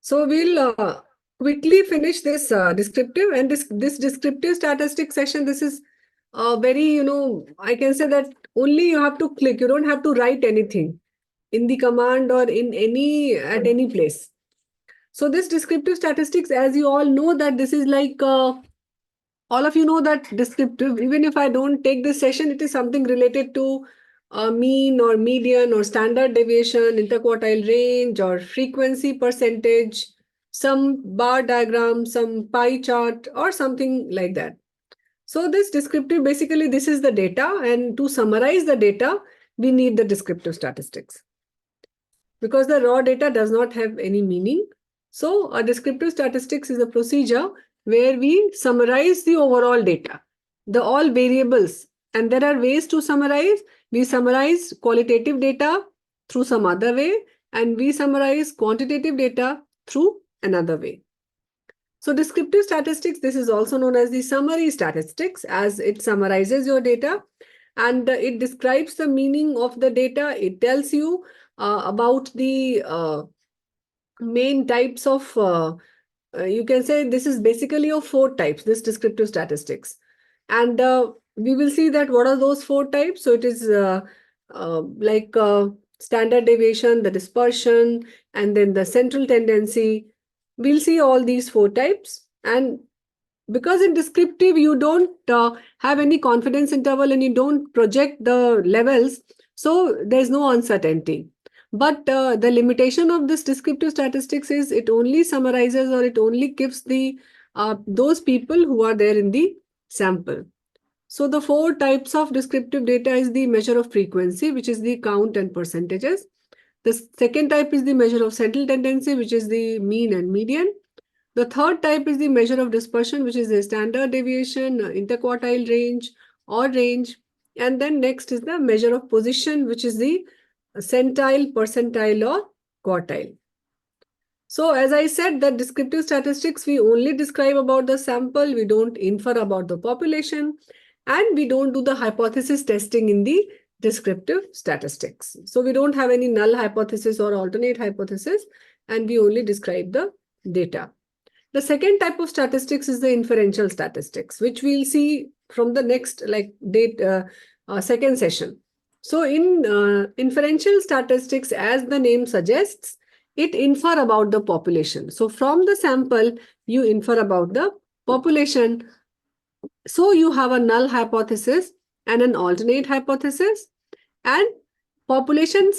So we'll quickly finish this descriptive, and this descriptive statistics session. This is very, I can say that only you have to click. You don't have to write anything in the command or in at any place. So this descriptive statistics, as you all know, that this is like all of you know that descriptive. Even if I don't take this session, it is something related to mean or median or standard deviation, interquartile range or frequency percentage, some bar diagram, some pie chart or something like that. So this descriptive, basically this is the data, and to summarize the data, we need the descriptive statistics. Because the raw data does not have any meaning. So a descriptive statistics is a procedure where we summarize the overall data, the all variables. And there are ways to summarize. We summarize qualitative data through some other way, and we summarize quantitative data through another way. So descriptive statistics, this is also known as the summary statistics, as it summarizes your data and it describes the meaning of the data. It tells you about the main types of, you can say this is basically of 4 types, this descriptive statistics. And we will see that what are those 4 types. So it is like standard deviation, the dispersion, and then the central tendency. We'll see all these 4 types. And because in descriptive, you don't have any confidence interval and you don't project the levels, so there's no uncertainty. But the limitation of this descriptive statistics is it only summarizes or it only gives the those people who are there in the sample. So the 4 types of descriptive data is the measure of frequency, which is the count and percentages. The second type is the measure of central tendency, which is the mean and median. The third type is the measure of dispersion, which is the standard deviation, interquartile range or range. And then next is the measure of position, which is the centile, percentile or quartile. So as I said, that descriptive statistics, we only describe about the sample, we don't infer about the population, and we don't do the hypothesis testing in the descriptive statistics. So we don't have any null hypothesis or alternate hypothesis, and we only describe the data. The second type of statistics is the inferential statistics, which we'll see from the next second session. So in inferential statistics, as the name suggests, it infer about the population. So from the sample, you infer about the population. So you have a null hypothesis and an alternate hypothesis, and population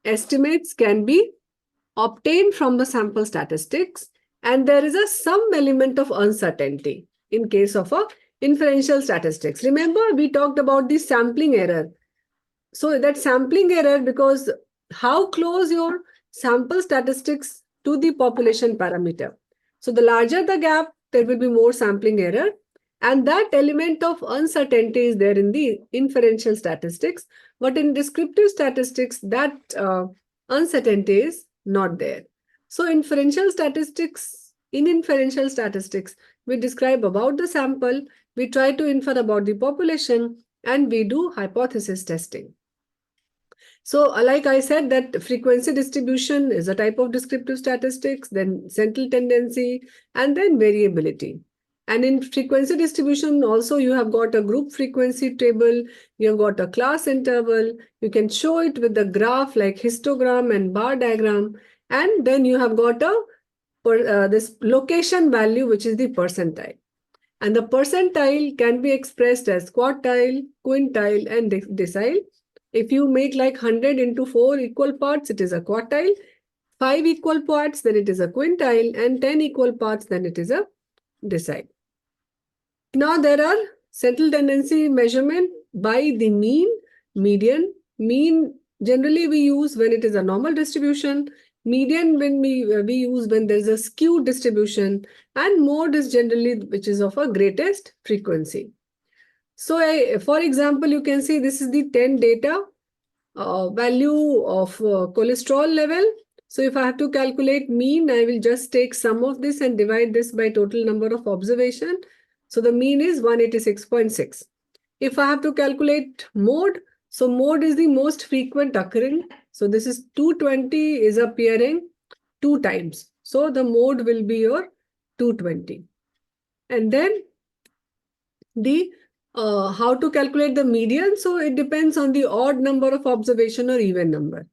estimates can be obtained from the sample statistics. And there is some element of uncertainty in case of a inferential statistics. Remember, we talked about the sampling error. So that sampling error, because how close your sample statistics to the population parameter. So the larger the gap, there will be more sampling error. And that element of uncertainty is there in the inferential statistics. But in descriptive statistics, that uncertainty is not there. So in inferential statistics, we describe about the sample, we try to infer about the population, and we do hypothesis testing. So like I said, that frequency distribution is a type of descriptive statistics, then central tendency, and then variability. And in frequency distribution also, you have got a group frequency table, you have got a class interval, you can show it with the graph like histogram and bar diagram, and then you have got this location value, which is the percentile. And the percentile can be expressed as quartile, quintile, and decile. If you make like 100 into 4 equal parts, it is a quartile. 5 equal parts, then it is a quintile, and 10 equal parts, then it is a decile. Now there are central tendency measurement by the mean, median. Mean generally we use when it is a normal distribution. Median when we use when there is a skewed distribution, and mode is generally which is of a greatest frequency. So for example, you can see this is the 10 data value of cholesterol level. So if I have to calculate mean, I will just take sum of this and divide this by total number of observation. So the mean is 186.6. If I have to calculate mode, so mode is the most frequent occurring. So this is 220 is appearing 2 times. So the mode will be your 220. And then the how to calculate the median. So it depends on the odd number of observation or even number.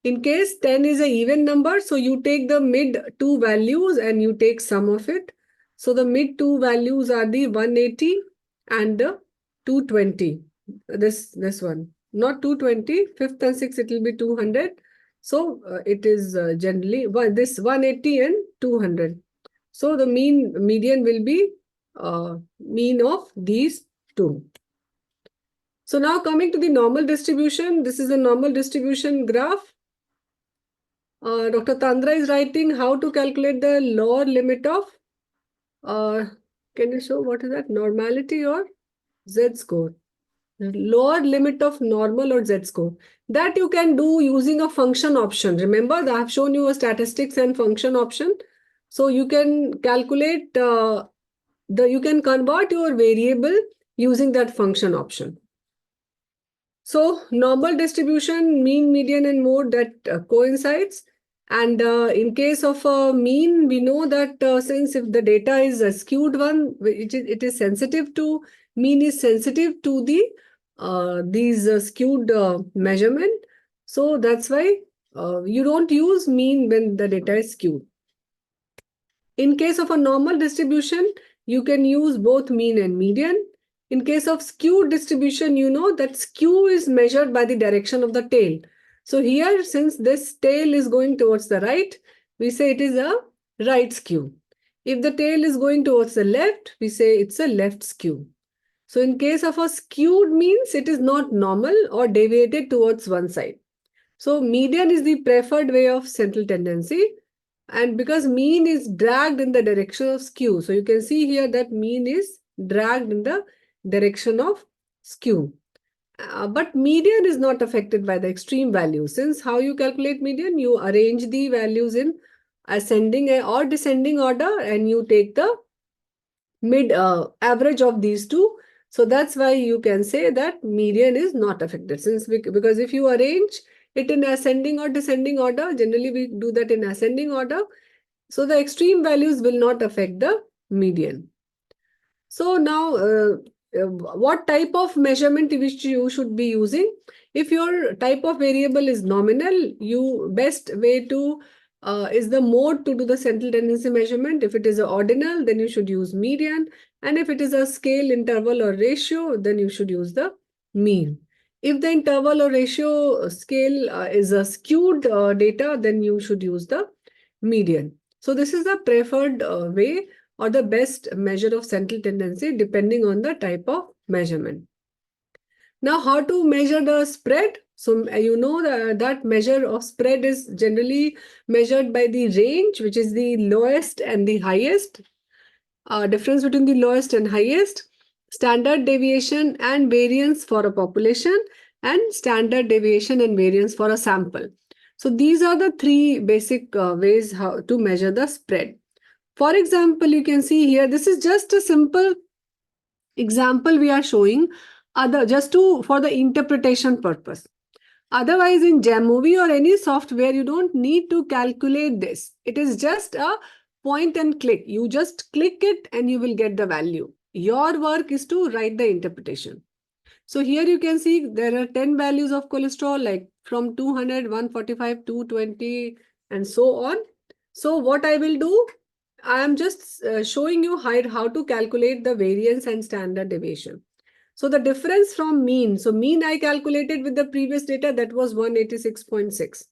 In case 10 is an even number, so you take the mid two values and you take sum of it. So the mid two values are the 180 and the 220. This one, not 220, fifth and sixth, it will be 200. So it is generally this 180 and 200. So the median will be mean of these two. So now coming to the normal distribution, this is a normal distribution graph. Dr. Tandra is writing how to calculate the lower limit of, can you show what is that? Normality or Z-score? Lower limit of normal or Z-score. That you can do using a function option. Remember, I have shown you a statistics and function option. So you can calculate, you can convert your variable using that function option. So normal distribution, mean, median, and mode that coincides. And in case of a mean, we know that since if the data is a skewed one, it is sensitive to, mean is sensitive to the these skewed measurement. So that's why you don't use mean when the data is skewed. In case of a normal distribution, you can use both mean and median. In case of skewed distribution, you know that skew is measured by the direction of the tail. So here, since this tail is going towards the right, we say it is a right skew. If the tail is going towards the left, we say it's a left skew. So in case of a skewed means it is not normal or deviated towards one side. So median is the preferred way of central tendency. And because mean is dragged in the direction of skew. So you can see here that mean is dragged in the direction of skew. But median is not affected by the extreme values. Since how you calculate median, you arrange the values in ascending or descending order and you take the mid average of these two. So that's why you can say that median is not affected. Because if you arrange it in ascending or descending order, generally we do that in ascending order. So the extreme values will not affect the median. So now, what type of measurement which you should be using? If your type of variable is nominal, best way to is the mode to do the central tendency measurement. If it is a ordinal, then you should use median. And if it is a scale, interval, or ratio, then you should use the mean. If the interval or ratio scale is a skewed data, then you should use the median. So this is the preferred way or the best measure of central tendency depending on the type of measurement. Now, how to measure the spread? So you know that measure of spread is generally measured by the range, which is the lowest and the highest. Difference between the lowest and highest, standard deviation and variance for a population, and standard deviation and variance for a sample. So these are the three basic ways how to measure the spread. For example, you can see here, this is just a simple example we are showing for the interpretation purpose. Otherwise, in Jamovie or any software, you don't need to calculate this. It is just a point and click. You just click it and you will get the value. Your work is to write the interpretation. So here you can see there are 10 values of cholesterol, like from 200, 145, 220, and so on. So what I will do, I am just showing you how to calculate the variance and standard deviation. So the difference from mean. So mean I calculated with the previous data, that was 186.6.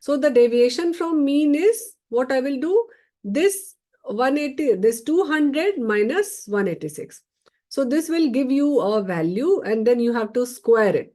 So the deviation from mean is, what I will do, this 200 minus 186. So this will give you a value and then you have to square it.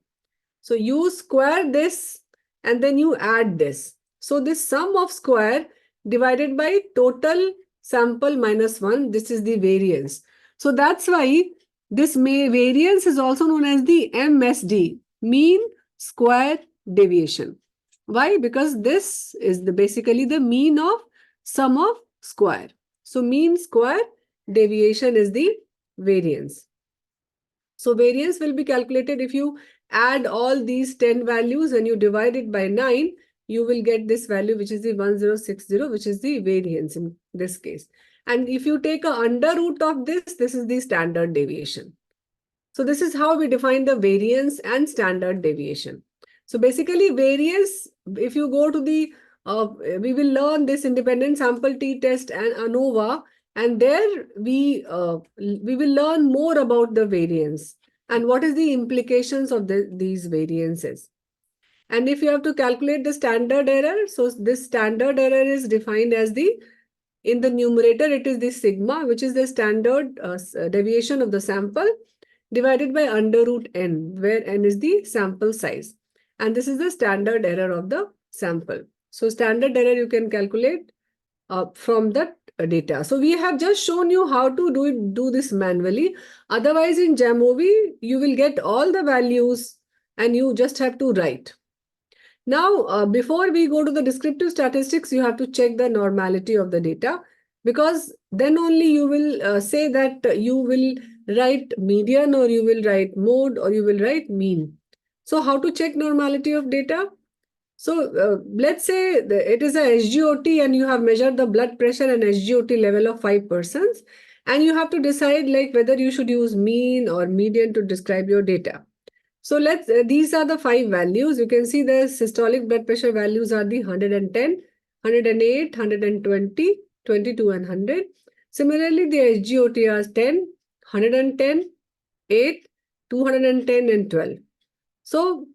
So you square this and then you add this. So this sum of square divided by total sample minus 1, this is the variance. So that's why this variance is also known as the MSD, mean square deviation. Why? Because this is basically the mean of sum of square. So mean square deviation is the variance. So variance will be calculated if you add all these 10 values and you divide it by 9, you will get this value, which is the 1060, which is the variance in this case. And if you take a under root of this is the standard deviation. So this is how we define the variance and standard deviation. So basically variance, if you go to the, we will learn this independent sample t-test and ANOVA, and there we will learn more about the variance and what is the implications of these variances. And if you have to calculate the standard error, so this standard error is defined as in the numerator, it is the sigma, which is the standard deviation of the sample, divided by under root n, where n is the sample size. And this is the standard error of the sample. So standard error you can calculate from that data. So we have just shown you how to do this manually. Otherwise, in Jamovi, you will get all the values and you just have to write. Now, before we go to the descriptive statistics, you have to check the normality of the data, because then only you will say that you will write median, or you will write mode, or you will write mean. So how to check normality of data? So let's say it is a SGOT and you have measured the blood pressure and SGOT level of 5 persons, and you have to decide like whether you should use mean or median to describe your data. So these are the 5 values. You can see the systolic blood pressure values are the 110, 108, 120, 22 and 100. Similarly, the SGOT are 10, 110, 8, 210 and 12. So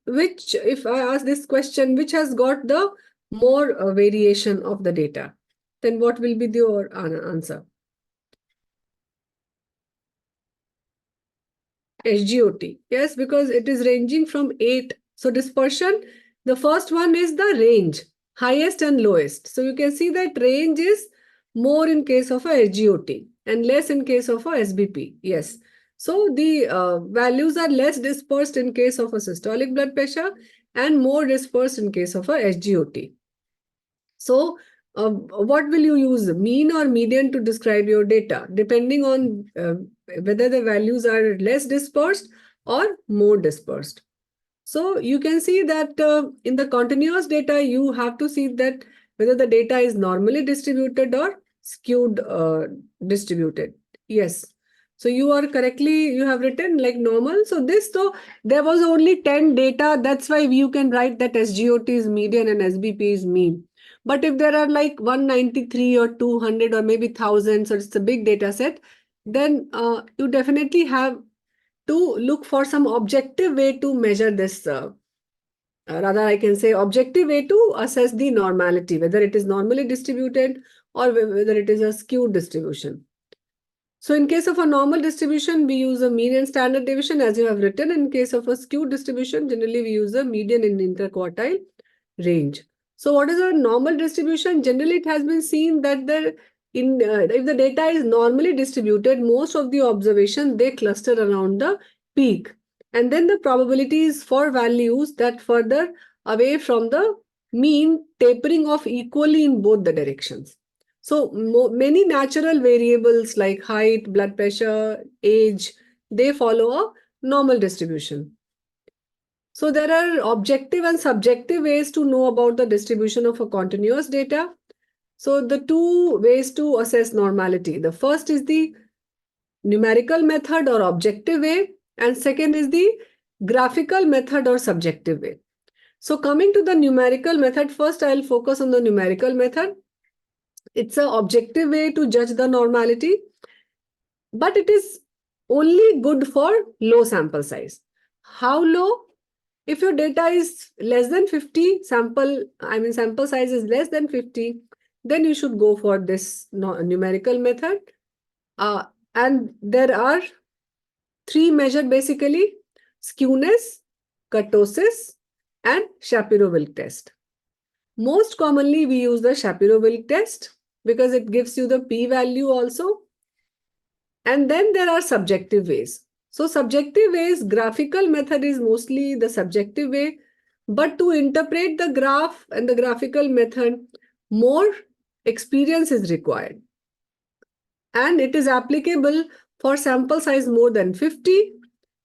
if I ask this question, which has got the more variation of the data, then what will be your answer? SGOT. Yes, because it is ranging from 8. So dispersion, the first one is the range, highest and lowest. So you can see that range is more in case of a SGOT and less in case of a SBP. Yes. So the values are less dispersed in case of a systolic blood pressure and more dispersed in case of a SGOT. So what will you use, mean or median, to describe your data, depending on whether the values are less dispersed or more dispersed. So you can see that in the continuous data, you have to see that whether the data is normally distributed or skewed distributed. Yes. So you have written like normal. So there was only 10 data. That's why you can write that SGOT is median and SBP is mean. But if there are like 193 or 200 or maybe 1,000, so it's a big data set, then you definitely have to look for some objective way to measure this. Rather, I can say objective way to assess the normality, whether it is normally distributed or whether it is a skewed distribution. So in case of a normal distribution, we use a mean and standard deviation, as you have written. In case of a skewed distribution, generally we use a median and interquartile range. So what is a normal distribution? Generally, it has been seen that if the data is normally distributed, most of the observations, they cluster around the peak. And then the probabilities for values that further away from the mean tapering off equally in both the directions. So many natural variables like height, blood pressure, age, they follow a normal distribution. So there are objective and subjective ways to know about the distribution of a continuous data. So the two ways to assess normality. The first is the numerical method or objective way, and second is the graphical method or subjective way. So coming to the numerical method, first I'll focus on the numerical method. It's an objective way to judge the normality, but it is only good for low sample size. How low? If your data is less than 50, sample size is less than 50, then you should go for this numerical method. And there are 3 measures basically: skewness, kurtosis, and Shapiro-Wilk test. Most commonly, we use the Shapiro-Wilk test because it gives you the p-value also. And then there are subjective ways. So subjective ways, graphical method is mostly the subjective way, but to interpret the graph and the graphical method, more experience is required. And it is applicable for sample size more than 50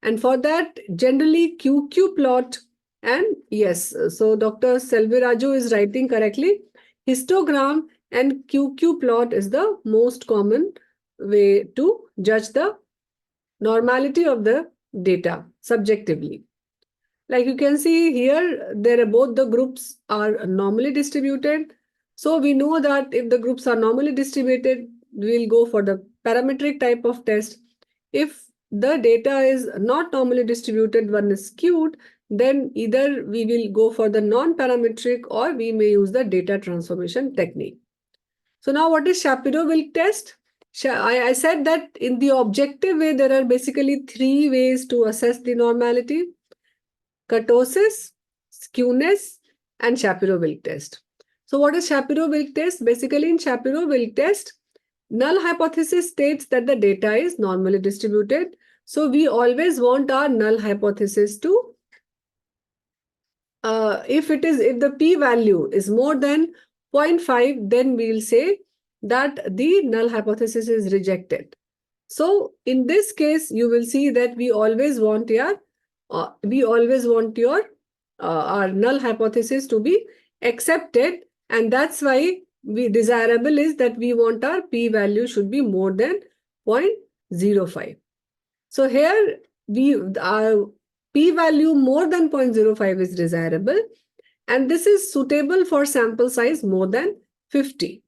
And for that, generally QQ plot, and yes, so Dr. Selviraju is writing correctly. Histogram and QQ plot is the most common way to judge the normality of the data subjectively. Like you can see here, there are both the groups are normally distributed. So we know that if the groups are normally distributed, we'll go for the parametric type of test. If the data is not normally distributed, one is skewed, then either we will go for the non-parametric or we may use the data transformation technique. So now what is Shapiro-Wilk test? I said that in the objective way, there are basically three ways to assess the normality: kurtosis, skewness, and Shapiro-Wilk test. So what is Shapiro-Wilk test? Basically in Shapiro-Wilk test, null hypothesis states that the data is normally distributed. So we always want our null hypothesis to, if the p-value is more than 0.5, then we'll say that the null hypothesis is rejected. So in this case, you will see that we always want our null hypothesis to be accepted, and that's why desirable is that we want our p-value should be more than 0.05. So here our p-value more than 0.05 is desirable, and this is suitable for sample size more than 50.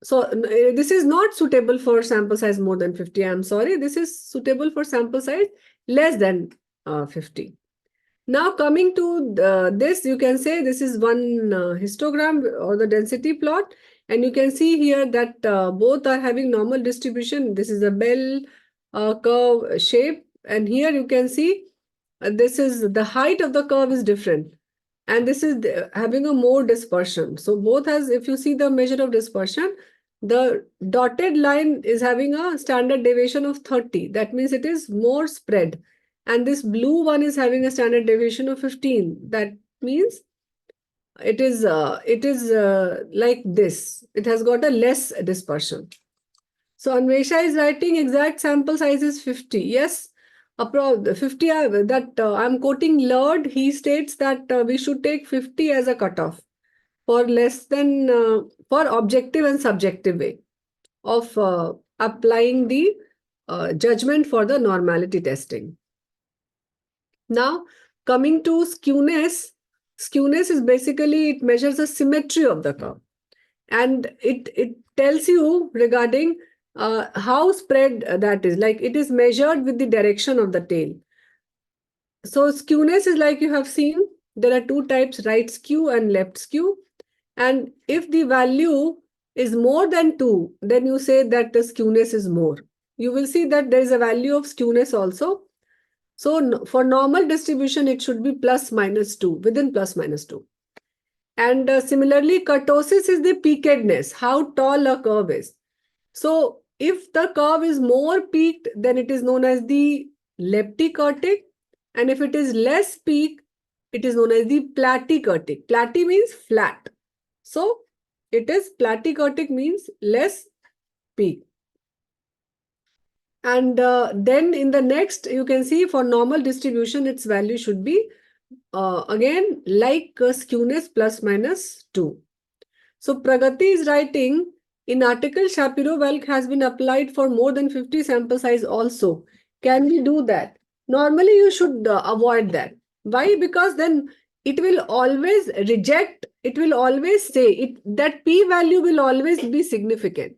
So this is not suitable for sample size more than 50. I'm sorry. This is suitable for sample size less than 50. Now coming to this, you can say this is one histogram or the density plot. And you can see here that both are having normal distribution. This is a bell curve shape. And here you can see this is the height of the curve is different. And this is having a more dispersion. So both has, if you see the measure of dispersion, the dotted line is having a standard deviation of 30. That means it is more spread. And this blue one is having a standard deviation of 15. That means it is like this. It has got a less dispersion. So Anvesha is writing exact sample size is 50. Yes, 50 I'm quoting Lord. He states that we should take 50 as a cutoff for less than for objective and subjective way of applying the judgment for the normality testing. Now coming to skewness. Skewness is basically it measures the symmetry of the curve, and it tells you regarding how spread that is. Like it is measured with the direction of the tail. So skewness is like you have seen, there are two types, right skew and left skew. And if the value is more than 2, then you say that the skewness is more. You will see that there is a value of skewness also. So for normal distribution, it should be plus minus 2, within plus minus 2. And similarly, kurtosis is the peakedness, how tall a curve is. So if the curve is more peaked, then it is known as the lepticurtic. And if it is less peaked, it is known as the platycurtic. Platy means flat. So it is platycurtic means less peak. And then in the next, you can see for normal distribution, its value should be again like skewness plus minus 2. So Pragati is writing, in article Shapiro-Wilk has been applied for more than 50 sample size also. Can we do that? Normally you should avoid that. Why? Because then it will always reject, it will always say that p-value will always be significant.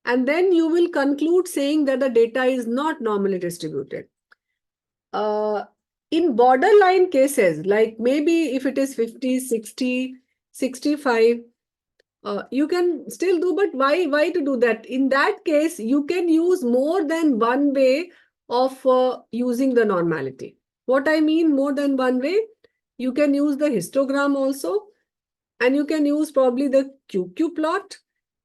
And then you will conclude saying that the data is not normally distributed. In borderline cases, like maybe if it is 50, 60, 65, you can still do, but why to do that? In that case, you can use more than one way of using the normality. What I mean more than one way, you can use the histogram also, and you can use probably the QQ plot,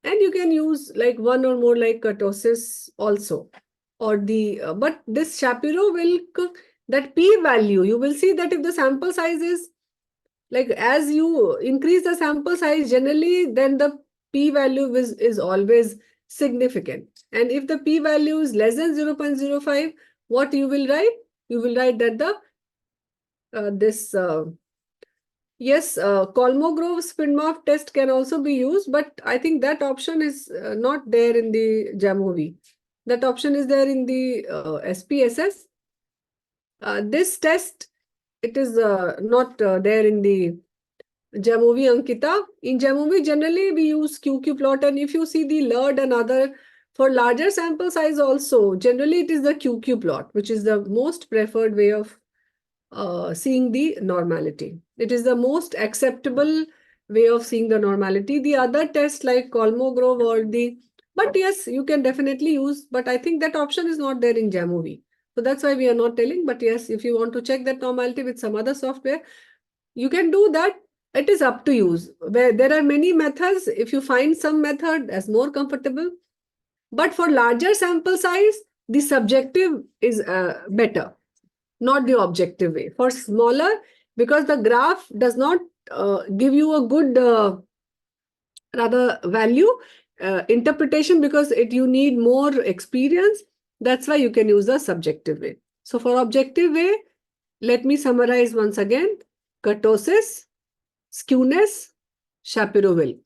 and you can use like one or more like kurtosis also. Or the, but this Shapiro-Wilk, that p-value, you will see that if the sample size is, like as you increase the sample size generally, then the p-value is always significant. And if the p-value is less than 0.05, what you will write? You will write that yes, Kolmogorov-Smirnov test can also be used, but I think that option is not there in the Jamovi. That option is there in the SPSS. This test, it is not there in the Jamovi Ankita. In Jamovi, generally we use QQ plot, and if you see the LERD and other, for larger sample size also, generally it is the QQ plot, which is the most preferred way of seeing the normality. It is the most acceptable way of seeing the normality. The other tests like Kolmogorov or but yes, you can definitely use, but I think that option is not there in Jamovi. So that's why we are not telling, but yes, if you want to check that normality with some other software, you can do that. It is up to you. Where there are many methods, if you find some method as more comfortable, but for larger sample size, the subjective is better, not the objective way. For smaller, because the graph does not give you a good rather value interpretation, because you need more experience. That's why you can use the subjective way. So for objective way, let me summarize once again: kurtosis, skewness, Shapiro-Wilk.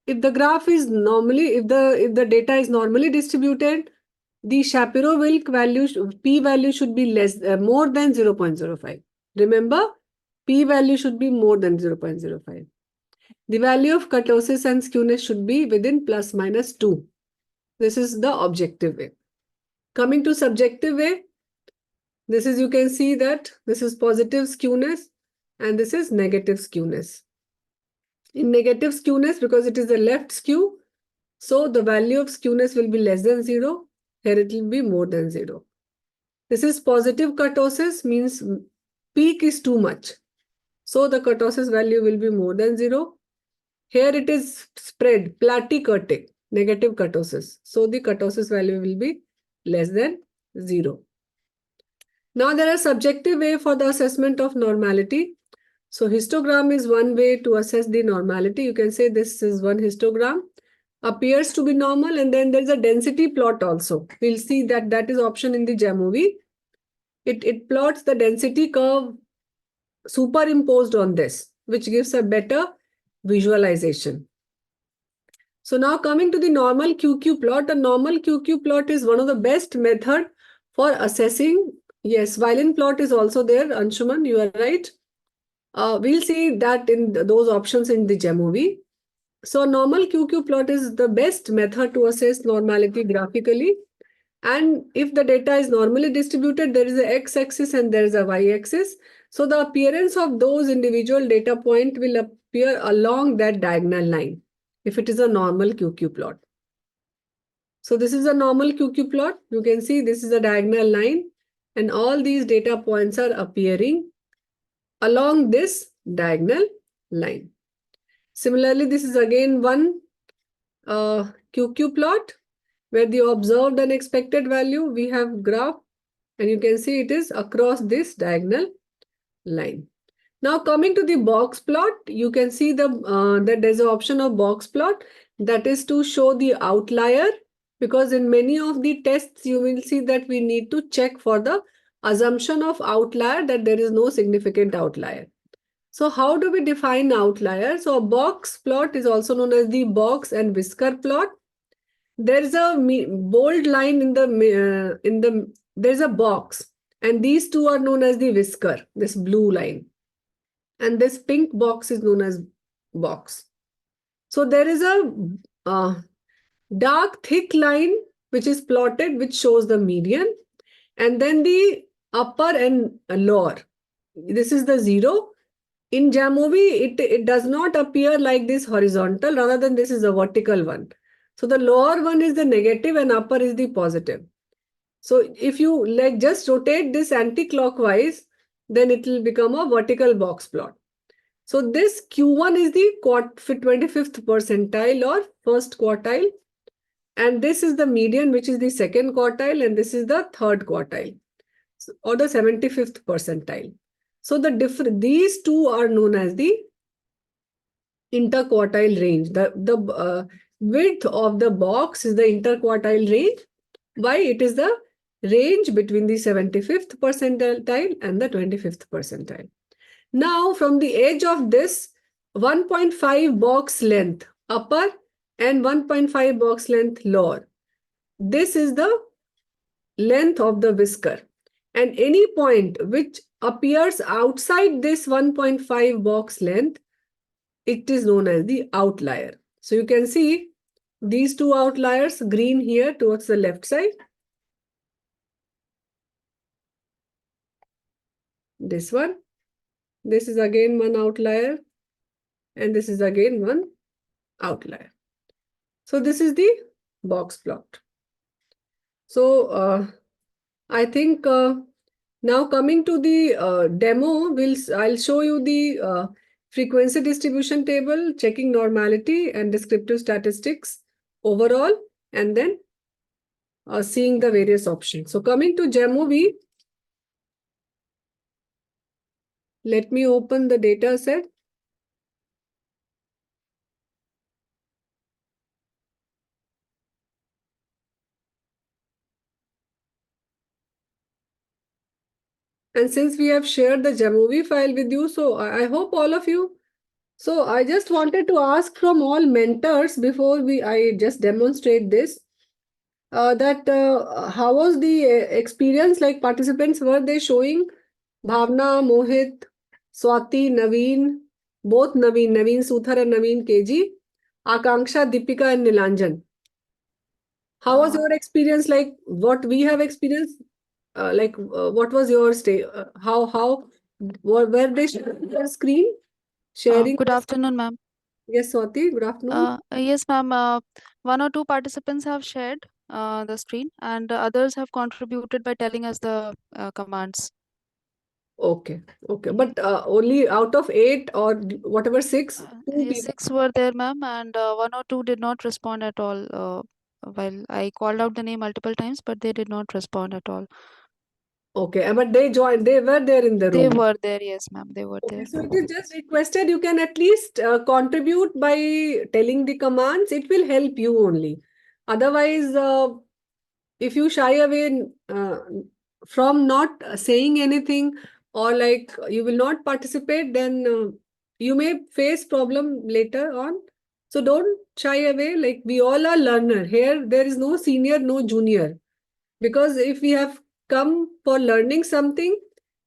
If the graph is normally, if the data is normally distributed, the Shapiro-Wilk value, p-value should be more than 0.05. Remember, p-value should be more than 0.05. The value of kurtosis and skewness should be within plus minus 2. This is the objective way. Coming to subjective way, this is, you can see that this is positive skewness and this is negative skewness. In negative skewness, because it is the left skew, so the value of skewness will be less than 0. Here it will be more than 0. This is positive kurtosis, means peak is too much. So the kurtosis value will be more than 0. Here it is spread, platykurtic, negative kurtosis. So the kurtosis value will be less than 0. Now there are subjective way for the assessment of normality. So histogram is one way to assess the normality. You can say this is one histogram, appears to be normal, and then there's a density plot also. We'll see that that is option in the Jamovi. It plots the density curve superimposed on this, which gives a better visualization. So now coming to the normal QQ plot, a normal QQ plot is one of the best method for assessing. Yes, violin plot is also there, Anshuman, you are right. We'll see that in those options in the Jamovi. So normal QQ plot is the best method to assess normality graphically. And if the data is normally distributed, there is a x-axis and there is a y-axis. So the appearance of those individual data point will appear along that diagonal line if it is a normal QQ plot. So this is a normal QQ plot. You can see this is a diagonal line and all these data points are appearing along this diagonal line. Similarly, this is again one QQ plot where the observed and expected value, we have graph, and you can see it is across this diagonal line. Now coming to the box plot, you can see that there's an option of box plot, that is to show the outlier, because in many of the tests you will see that we need to check for the assumption of outlier, that there is no significant outlier. So how do we define outlier? So a box plot is also known as the box and whisker plot. There is a bold line in there's a box, and these two are known as the whisker, this blue line. And this pink box is known as box. So there is a dark thick line which is plotted, which shows the median, and then the upper and lower. This is the 0. In Jamovi, it does not appear like this horizontal, rather than this is a vertical one. So the lower one is the negative and upper is the positive. So if you like just rotate this anti-clockwise, then it will become a vertical box plot. So this Q1 is the 25th percentile or first quartile. And this is the median, which is the second quartile, and this is the third quartile, or the 75th percentile. So these two are known as the interquartile range. The width of the box is the interquartile range. Why? It is the range between the 75th percentile and the 25th percentile. Now, from the edge of this 1.5 box length upper and 1.5 box length lower, this is the length of the whisker. And any point which appears outside this 1.5 box length, it is known as the outlier. So you can see these two outliers, green here towards the left side. This one. This is again one outlier. And this is again one outlier. So this is the box plot. So I think now coming to the demo, I'll show you the frequency distribution table, checking normality and descriptive statistics overall, and then seeing the various options. So coming to demo, let me open the data set. And since we have shared the Jamovi file with you, so I hope all of you. So I just wanted to ask from all mentors before I just demonstrate this, that how was the experience, like participants, were they showing Bhavna, Mohit, Swati, Naveen, both Naveen Suthar and Naveen KG, Akanksha, Deepika and Nilanjan. How was your experience, like what we have experienced? What was your stay? Were they sharing their screen? Sharing. Good afternoon, ma'am. Yes, Swati, good afternoon. Yes, ma'am. One or two participants have shared the screen, and others have contributed by telling us the commands. Okay, okay. But only out of 8 or whatever 6, 2 Yes, people. 6 were there, ma'am, and one or two did not respond at all. While I called out the name multiple times, but they did not respond at all. Okay, but they joined, they were there in the They room. were there, yes, ma'am. They were Okay, there. so it is just requested you can at least contribute by telling the commands. It will help you only. Otherwise, if you shy away from not saying anything, or like you will not participate, then you may face problem later on. So don't shy away. Like, we all are learner here. There is no senior, no junior. Because if we have come for learning something,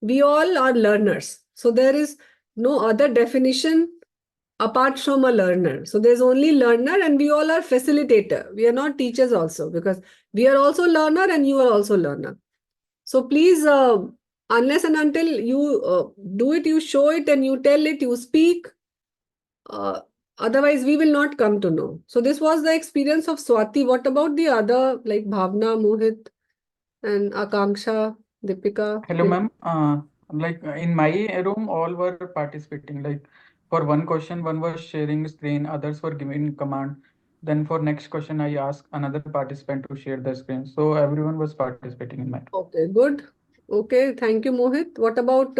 we all are learners. So there is no other definition apart from a learner. So there's only learner, and we all are facilitator. We are not teachers also, because we are also learner and you are also learner. So please, unless and until you do it, you show it and you tell it, you speak. Uh, Otherwise, we will not come to know. So this was the experience of Swati. What about the other, like Bhavna, Mohit, and Akanksha, Deepika? Hello, ma'am. In my room, all were participating. Like for one question, one was sharing screen, others were giving command. Then for next question, I asked another participant to share the screen. So everyone was participating in my room. Okay, good. Okay, thank you, Mohit. What about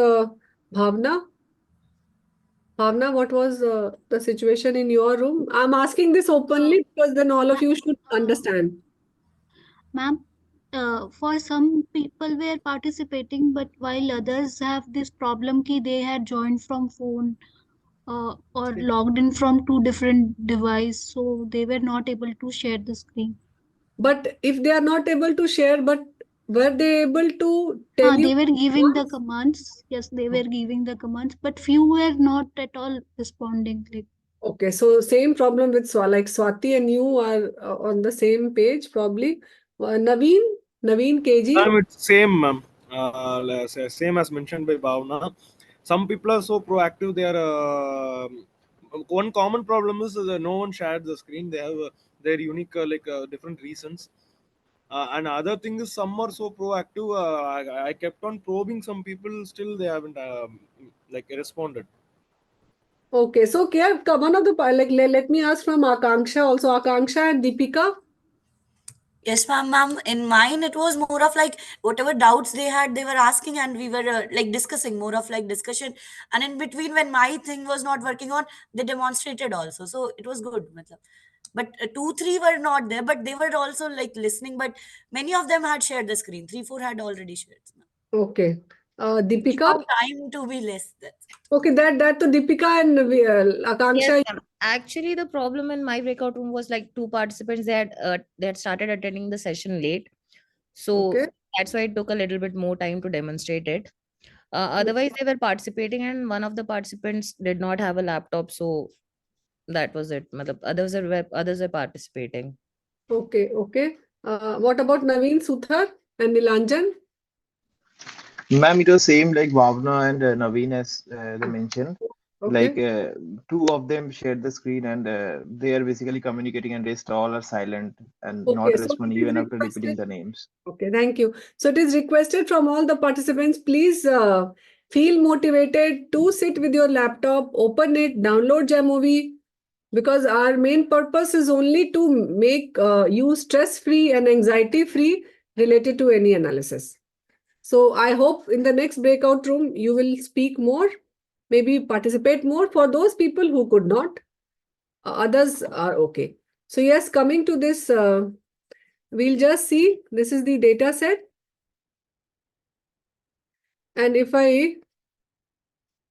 Bhavna? Bhavna, what was the situation in your room? I'm asking this Uh, openly because then all of ma'am, you should uh, understand. ma'am, for some people were participating, but while others have this problem ki they had joined from phone or logged in from two different device, so they were not able to share the screen. But if they are not able to share, but were they able to tell you They were giving the once? commands. Yes, they were giving the commands, but few were not at all responding. Like, Okay, so same problem with like Swati and you are on the same page probably. Naveen KG. It's same, ma'am. Same as mentioned by Bhavna. Some people are so proactive. They are. One common problem is that no one shared the screen. They have their unique, different reasons. And other thing is, some are so proactive. I kept on probing some people. Still, they haven't responded. Okay, so Kia, one of the let me ask from Akanksha also. Akanksha and Deepika. Yes, ma'am. In mine, it was more of like whatever doubts they had, they were asking, and we were like discussing, more of like discussion. And in between, when my thing was not working on, they demonstrated also. So it was good. Matlab. but 2 3 were not there, but they were also like listening, but many of them had shared the screen. 3 4 had already shared. Okay. We Deepika? found time to be less. That's it. Okay, that to Deepika and Akanksha. Yes, ma'am. Actually, the problem in my breakout room was like two participants they had started attending the session late, so Okay. that's why it took a little bit more time to demonstrate it. Otherwise, they were participating, and one of the participants did not have a laptop, so that was it. Matlab, others were participating. Okay, okay. What about Naveen, Suthar, and Nilanjan? Ma'am, it was same like Bhavna and Naveen as they mentioned. Like Okay. two of them shared the screen and they are basically communicating and rest all are silent and Okay, not so responding it is even after repeating requested. the names. Okay, thank you. So it is requested from all the participants, please feel motivated to sit with your laptop, open it, download Jamovi, because our main purpose is only to make you stress-free and anxiety-free related to any analysis. So I hope in the next breakout room, you will speak more, maybe participate more for those people who could not. Others are okay. So yes, coming to this, we'll just see, this is the data set. And if I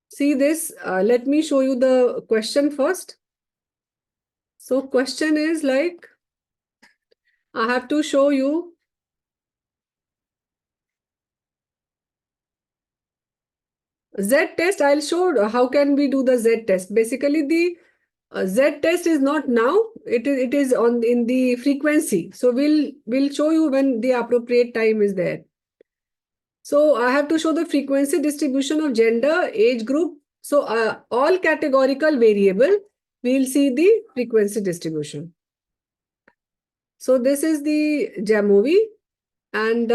see this, let me show you the question first. So question is like, I have to show you Z test. I'll show how can we do the Z test. Basically, the Z test is not now. It is on in the frequency. So we'll show you when the appropriate time is there. So I have to show the frequency distribution of gender, age group. So all categorical variable, we'll see the frequency distribution. So this is the Jamovi, and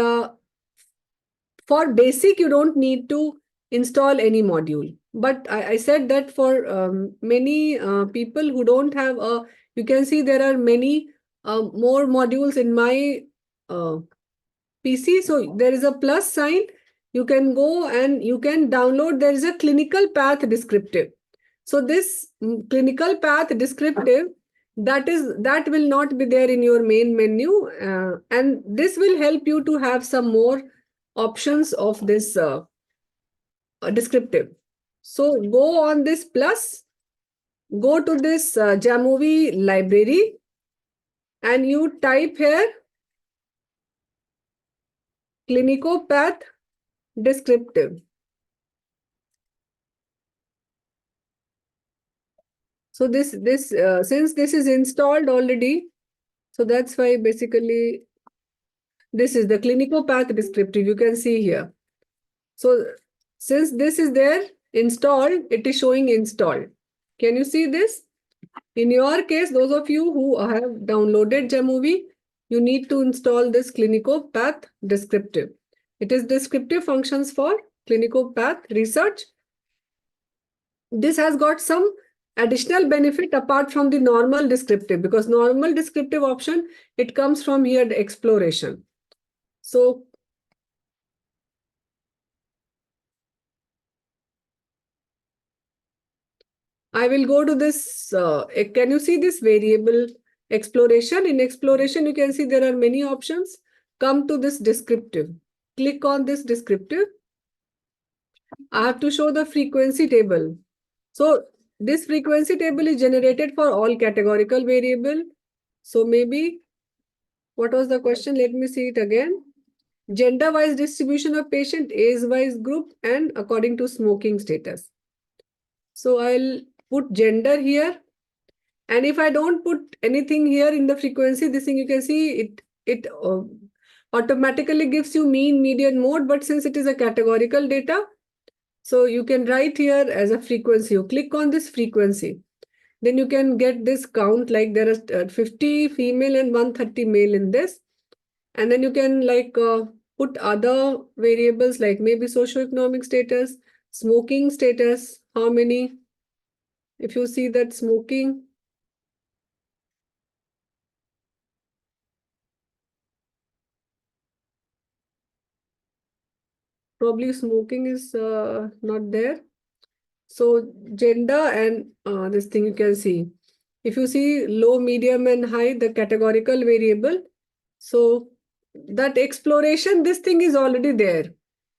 for basic, you don't need to install any module. But I said that for many people who don't have you can see there are many more modules in my PC. So there is a plus sign. You can go and you can download. There is a clinical path descriptive. So this clinical path descriptive, that will not be there in your main menu, and this will help you to have some more options of this descriptive. So go on this plus, go to this Jamovi library, and you type here clinicopath descriptive. So this since this is installed already, so that's why basically this is the clinicopath descriptive. You can see here. So since this is there installed, it is showing installed. Can you see this? In your case, those of you who have downloaded Jamovi, you need to install this clinicopath descriptive. It is descriptive functions for clinicopath research. This has got some additional benefit apart from the normal descriptive, because normal descriptive option, it comes from here, the exploration. So I will go to this, can you see this variable exploration? In exploration, you can see there are many options. Come to this descriptive. Click on this descriptive. I have to show the frequency table. So this frequency table is generated for all categorical variable. So maybe, what was the question? Let me see it again. Gender-wise distribution of patient, age-wise group, and according to smoking status. So I'll put gender here. And if I don't put anything here in the frequency, this thing you can see it automatically gives you mean, median, mode. But since it is a categorical data, so you can write here as a frequency. You click on this frequency. Then you can get this count, like there is 50 female and 130 male in this. And then you can like put other variables like maybe socioeconomic status, smoking status, how many. If you see that smoking, probably smoking is not there. So gender and this thing you can see. If you see low, medium, and high, the categorical variable. So that exploration, this thing is already there.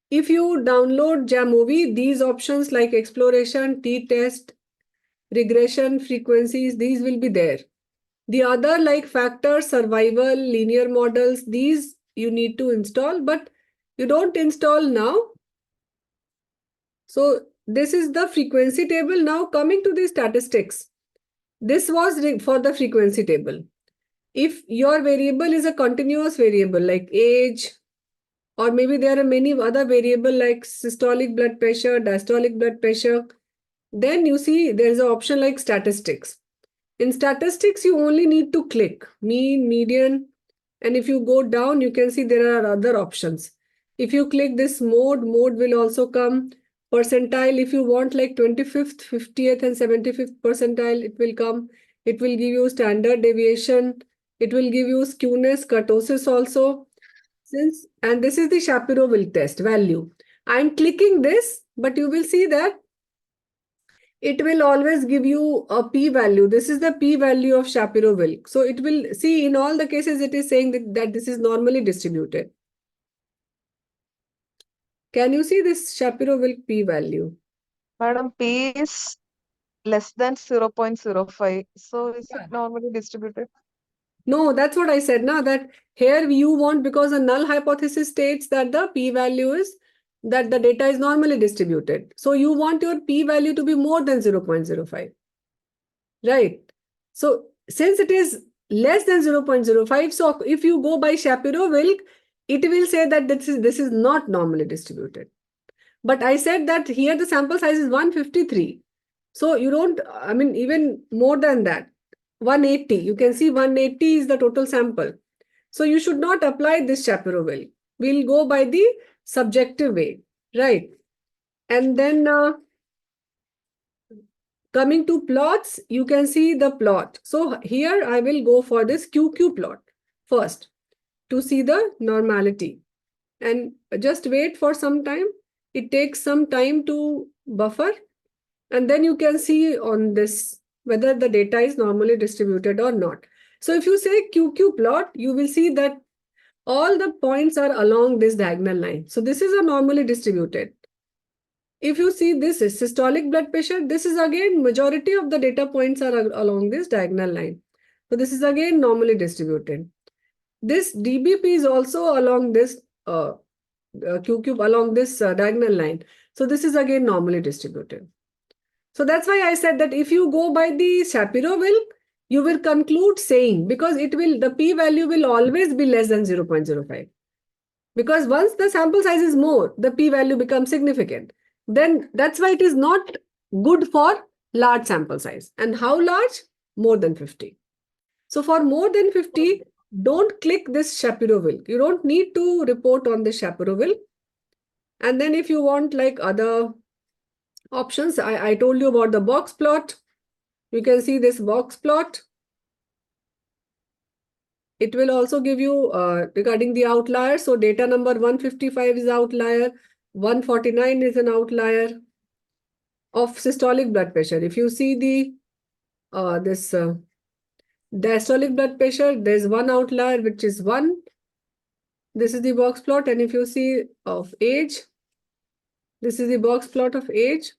If you download Jamovi, these options like exploration, t-test, regression, frequencies, these will be there. The other like factors, survival, linear models, these you need to install, but you don't install now. So this is the frequency table. Now coming to the statistics. This was for the frequency table. If your variable is a continuous variable like age, or maybe there are many other variables like systolic blood pressure, diastolic blood pressure, then you see there's an option like statistics. In statistics, you only need to click mean, median, and if you go down, you can see there are other options. If you click this mode will also come. Percentile, if you want like 25th, 50th, and 75th percentile, it will come. It will give you standard deviation. It will give you skewness, kurtosis also. And this is the Shapiro-Wilk test value. I'm clicking this, but you will see that it will always give you a p-value. This is the p-value of Shapiro-Wilk. So it will see in all the cases, it is saying that this is normally distributed. Can you see this Shapiro-Wilk p-value? Madam, P is less than 0.05. So is it normally distributed? No, that's what I said now, that here you want, because a null hypothesis states that the p-value is that the data is normally distributed. So you want your p-value to be more than 0.05. Right. So since it is less than 0.05, so if you go by Shapiro-Wilk, it will say that this is not normally distributed. But I said that here the sample size is 153. So you don't, I mean, even more than that, 180. You can see 180 is the total sample. So you should not apply this Shapiro-Wilk. We'll go by the subjective way, right? And then coming to plots, you can see the plot. So here I will go for this QQ plot first to see the normality. And just wait for some time. It takes some time to buffer. And then you can see on this whether the data is normally distributed or not. So if you say QQ plot, you will see that all the points are along this diagonal line. So this is a normally distributed. If you see this is systolic blood pressure, this is again majority of the data points are along this diagonal line. So this is again normally distributed. This DBP is also along this QQ along this diagonal line. So this is again normally distributed. So that's why I said that if you go by the Shapiro-Wilk, you will conclude saying, because the p-value will always be less than 0.05. Because once the sample size is more, the p-value becomes significant. Then that's why it is not good for large sample size. And how large? More than 50. So for more than 50, don't click this Shapiro-Wilk. You don't need to report on the Shapiro-Wilk. And then if you want like other options, I told you about the box plot. You can see this box plot. It will also give you regarding the outlier. So data number 155 is outlier. 149 is an outlier of systolic blood pressure. If you see the diastolic blood pressure, there's one outlier, which is 1. This is the box plot. And if you see of age, this is the box plot of age.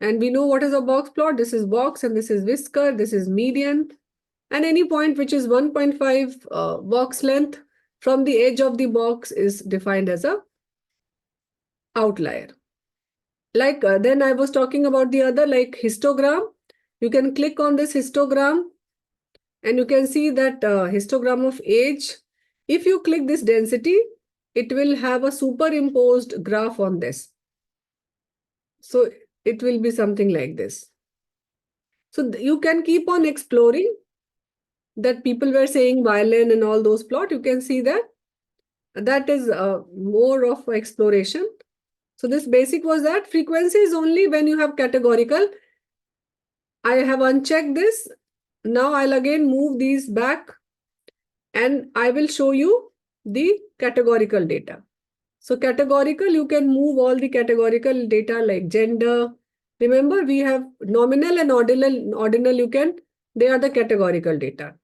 And we know what is a box plot. This is box and this is whisker. This is median. And any point which is 1.5 box length from the edge of the box is defined as a outlier. Like then I was talking about the other like histogram. You can click on this histogram and you can see that histogram of age. If you click this density, it will have a superimposed graph on this. So it will be something like this. So you can keep on exploring that people were saying violin and all those plot. You can see that that is more of exploration. So this basic was that frequency is only when you have categorical. I have unchecked this. Now I'll again move these back and I will show you the categorical data. So categorical, you can move all the categorical data like gender. Remember, we have nominal and ordinal. Ordinal you can They are the categorical data.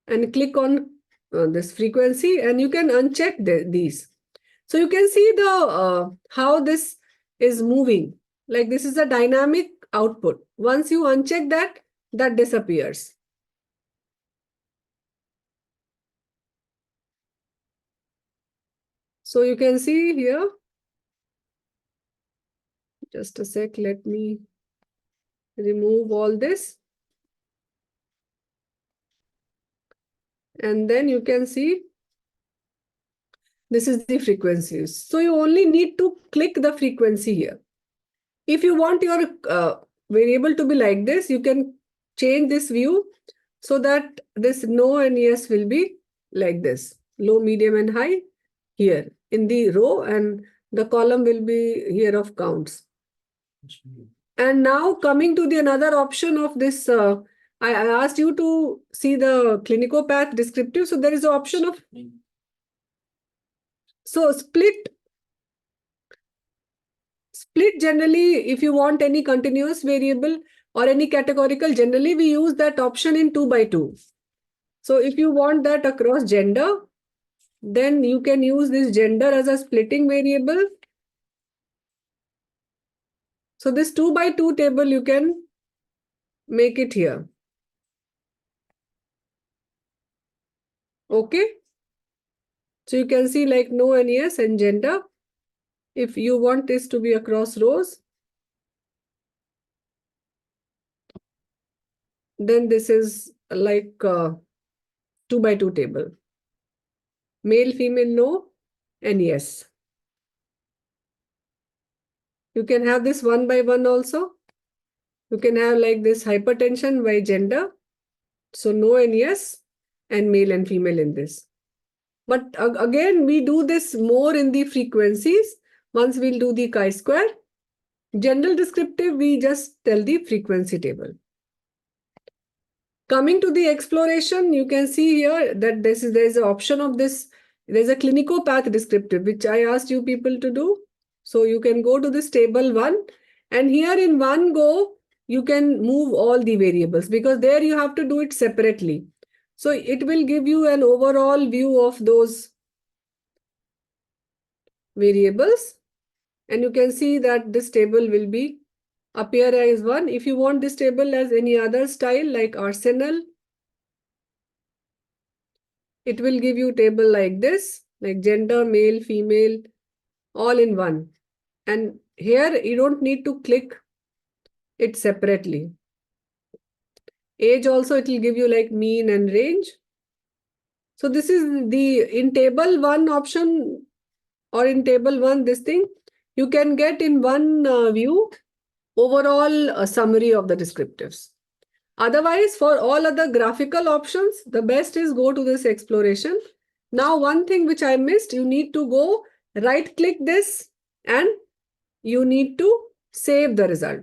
And click on this frequency and you can uncheck these. So you can see the how this is moving. Like this is a dynamic output. Once you uncheck that, that disappears. So you can see here, just a sec, let me remove all this. And then you can see this is the frequencies. So you only need to click the frequency here. If you want your variable to be like this, you can change this view so that this no and yes will be like this. Low, medium and high here in the row, and the column will be here of counts. And now coming to the another option of this, I asked you to see the clinicopath descriptive. So there is an option of, so split generally, if you want any continuous variable or any categorical, generally we use that option in 2 by 2. So if you want that across gender, then you can use this gender as a splitting variable. So this 2 by 2 table, you can make it here. Okay. So you can see like no and yes and gender. If you want this to be across rows, then this is like 2 by 2 table. Male, female, no, and yes. You can have this 1 by 1 also. You can have like this hypertension by gender. So no and yes, and male and female in this. But again, we do this more in the frequencies. Once we'll do the chi-square. General descriptive, we just tell the frequency table. Coming to the exploration, you can see here that there's an option of this. There's a clinicopath descriptive, which I asked you people to do. So you can go to this table 1, and here in one go, you can move all the variables because there you have to do it separately. So it will give you an overall view of those variables. And you can see that this table will be appear as one. If you want this table as any other style like Arsenal, it will give you table like this, like gender, male, female, all in one. And here you don't need to click it separately. Age also, it will give you like mean and range. So this is in table 1 option, or in table 1, this thing, you can get in one view overall summary of the descriptives. Otherwise, for all other graphical options, the best is go to this exploration. Now, one thing which I missed, you need to go right click this and you need to save the result.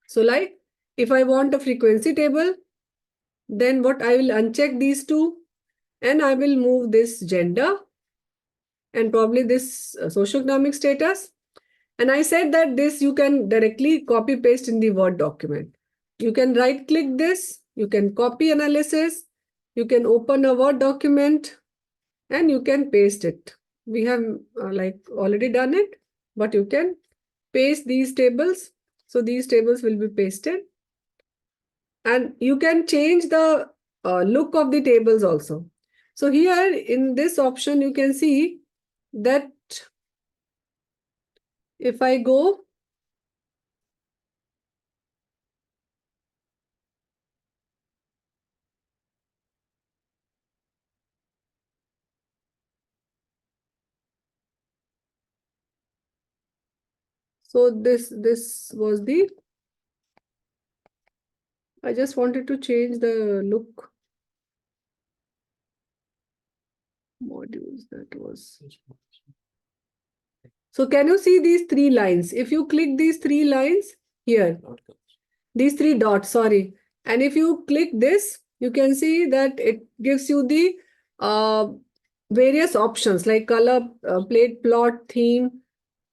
So like if I want a frequency table, then what I will uncheck these two and I will move this gender and probably this socioeconomic status. And I said that this you can directly copy paste in the Word document. You can right click this, you can copy analysis, you can open a Word document and you can paste it. We have like already done it, but you can paste these tables. So these tables will be pasted. And you can change the look of the tables also. So here in this option, you can see that if I go so this was the, I just wanted to change the look modules that was. So can you see these 3 lines? If you click these 3 lines here, these 3 dots, sorry. And if you click this, you can see that it gives you the various options like color, plate, plot, theme,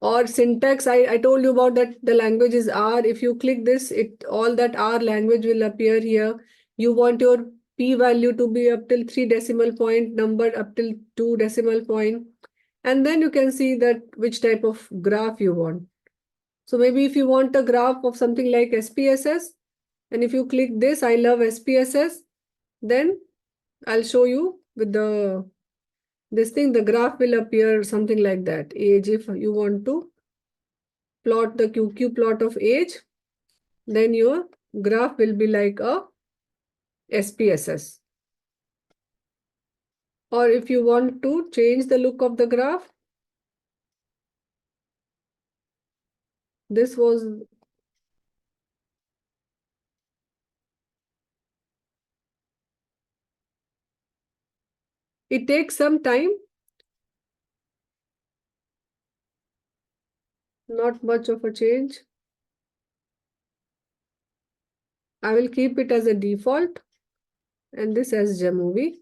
Or syntax, I told you about that the language is R. If you click this, all that R language will appear here. You want your P value to be up till 3 decimal point, number up till 2 decimal point. And then you can see that which type of graph you want. So maybe if you want a graph of something like SPSS, and if you click this, I love SPSS, then I'll show you with this thing, the graph will appear something like that. Age, if you want to plot the QQ plot of age, then your graph will be like a SPSS. Or if you want to change the look of the graph, this was it takes some time, not much of a change. I will keep it as a default and this as Jamovie.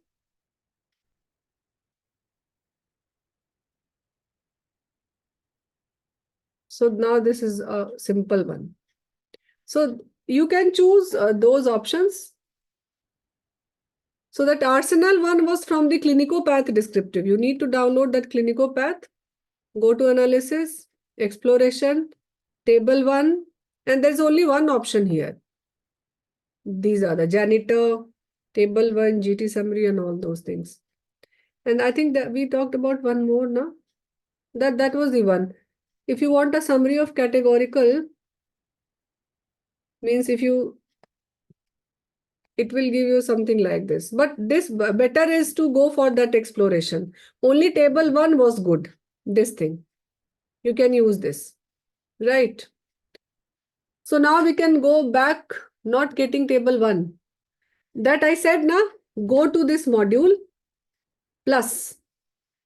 So now this is a simple one. So you can choose those options. So that Arsenal one was from the Clinicopath descriptive. You need to download that Clinicopath, go to analysis, exploration, table 1, and there's only one option here. These are the janitor, table 1, GT summary, and all those things. And I think that we talked about one more, no? That was the one. If you want a summary of categorical, means it will give you something like this. But this better is to go for that exploration. Only table 1 was good. This thing. You can use this. Right. So now we can go back, not getting table 1. That I said, na, go to this module, plus,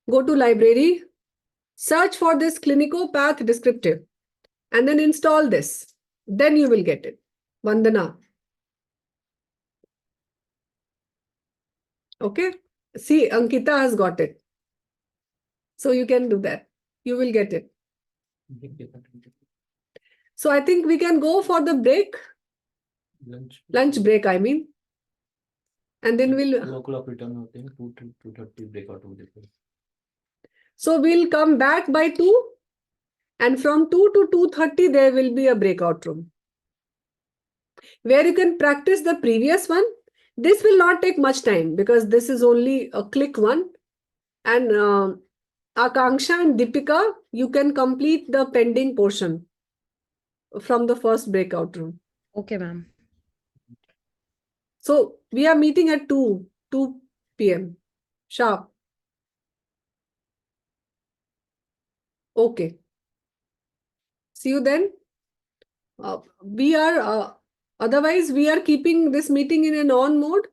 go to library, search for this Clinicopath descriptive, and then install this. Then you will get it. Vandana. Okay. See, Ankita has got it. So you can do that. You will get it. So I think we can go for the break. Lunch break, I mean. And then we'll... 2 o'clock return होते हैं, 2:30 breakout हो जाते हैं. So we'll come back by 2. And from 2 to 2:30, there will be a breakout room where you can practice the previous one. This will not take much time because this is only a click one. And Akanksha and Deepika, you can complete the pending portion from the first breakout room. Okay, ma'am. So we are meeting at 2 p.m. sharp. Okay. See you then. Otherwise, we are keeping this meeting in an on mode.